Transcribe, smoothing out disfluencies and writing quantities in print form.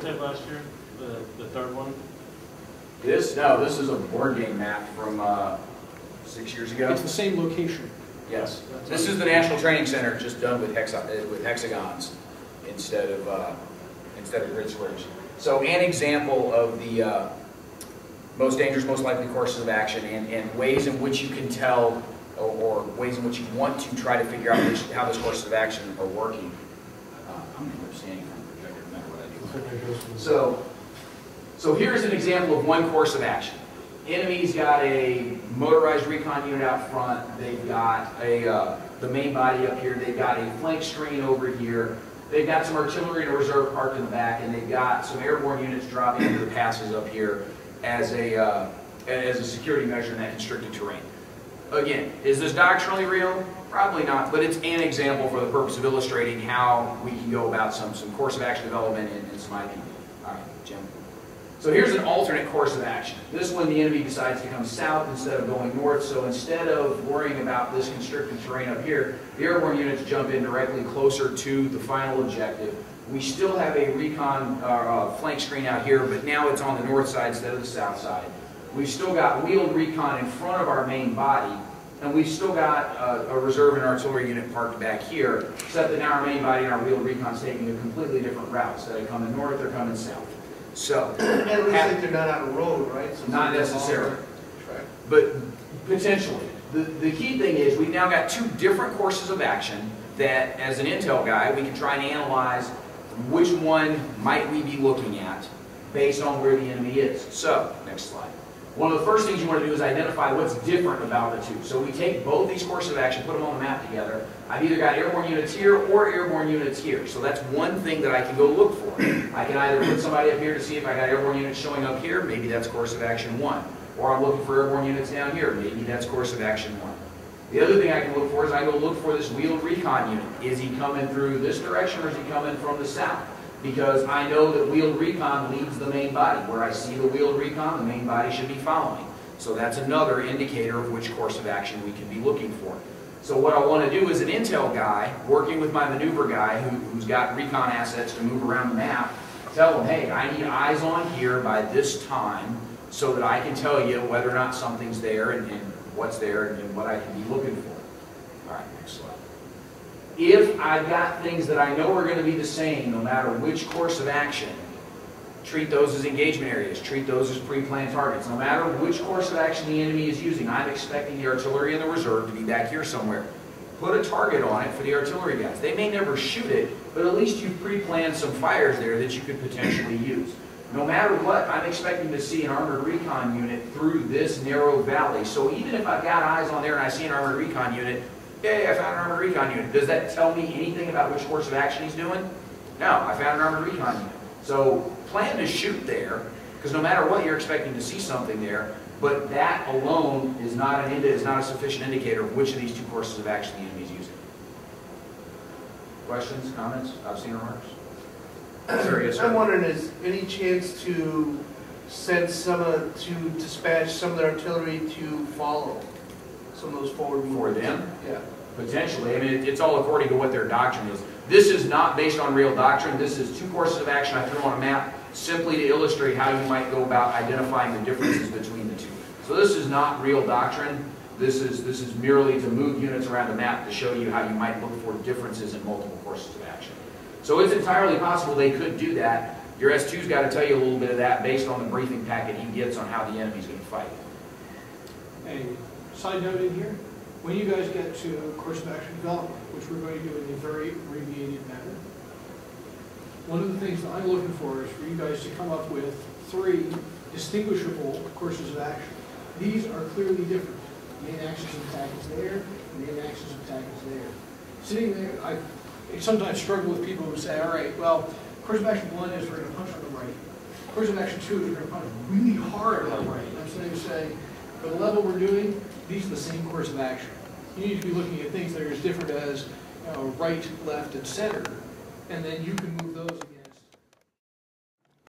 Said last year, the third one? This is a board game map from 6 years ago. It's the same location. Yes. This is the National Training Center, just done with hexagons instead of grid squares. So an example of the most dangerous, most likely courses of action and ways in which you can tell or ways in which you want to try to figure out how those courses of action are working. I'm going to end up standing from the projector no matter what I do. So here's an example of one course of action. Enemy's got a motorized recon unit out front. They've got the main body up here. They've got a flank screen over here. They've got some artillery and a reserve parked in the back, and they've got some airborne units dropping into the passes up here as a security measure in that constricted terrain. Again, is this doctrinally real? Probably not, but it's an example for the purpose of illustrating how we can go about some course of action development and some IP. All right, Jim. So here's an alternate course of action. This one, the enemy decides to come south instead of going north. So instead of worrying about this constricted terrain up here, the airborne units jump in directly closer to the final objective. We still have a recon flank screen out here, but now it's on the north side instead of the south side. We've still got wheeled recon in front of our main body, and we've still got a reserve and artillery unit parked back here, except that now our main body and our wheeled recon is taking a completely different route. Instead of coming north, they're coming south. So, and it looks like they're not on a road, right? So not necessarily, but potentially. The key thing is we've now got two different courses of action that, as an intel guy, we can try and analyze which one might we be looking at based on where the enemy is. So, next slide. One of the first things you want to do is identify what's different about the two. So we take both these courses of action, put them on the map together. I've either got airborne units here or airborne units here. So that's one thing that I can go look for. I can either put somebody up here to see if I got airborne units showing up here. Maybe that's course of action 1. Or I'm looking for airborne units down here. Maybe that's course of action 1. The other thing I can look for is I go look for this wheeled recon unit. Is he coming through this direction or is he coming from the south? Because I know that wheeled recon leads the main body. Where I see the wheeled recon, the main body should be following. So that's another indicator of which course of action we can be looking for. So what I want to do as an intel guy, working with my maneuver guy who's got recon assets to move around the map, tell them, hey, I need eyes on here by this time so that I can tell you whether or not something's there and what's there and what I can be looking for. All right, next slide. If I've got things that I know are going to be the same no matter which course of action, treat those as engagement areas, treat those as pre-planned targets. No matter which course of action the enemy is using, I'm expecting the artillery and the reserve to be back here somewhere. Put a target on it for the artillery guys. They may never shoot it, but at least you've pre-planned some fires there that you could potentially use. No matter what, I'm expecting to see an armored recon unit through this narrow valley. So even if I've got eyes on there and I see an armored recon unit, yay, I found an armored recon unit. Does that tell me anything about which course of action he's doing? No, I found an armored recon unit. So plan to shoot there, because no matter what, you're expecting to see something there, but that alone is not a sufficient indicator of which of these two courses of action the enemy is using. Questions, comments, obscene remarks? Sorry, yes, sir. I'm wondering, is any chance to send to dispatch some of the artillery to follow some of those forward movements? For them? Yeah. Potentially. I mean, it's all according to what their doctrine is. This is not based on real doctrine. This is two courses of action I threw on a map simply to illustrate how you might go about identifying the differences between the two. So this is not real doctrine. This is merely to move units around the map to show you how you might look for differences in multiple courses of action. So it's entirely possible they could do that. Your S2's got to tell you a little bit of that based on the briefing packet he gets on how the enemy's going to fight. A side note in here, when you guys get to course of action development, which we're going to do in a very abbreviated manner, one of the things that I'm looking for is for you guys to come up with 3 distinguishable courses of action. These are clearly different. Main axis of attack is there, main axis of attack is there. Sitting there, I sometimes struggle with people who say, all right, well, course of action 1 is we're going to punch on the right. Course of action 2 is we're going to punch really hard on the right. I'm saying to say, for the level we're doing, these are the same course of action. You need to be looking at things that are as different as right, left, and center, and then you can move those.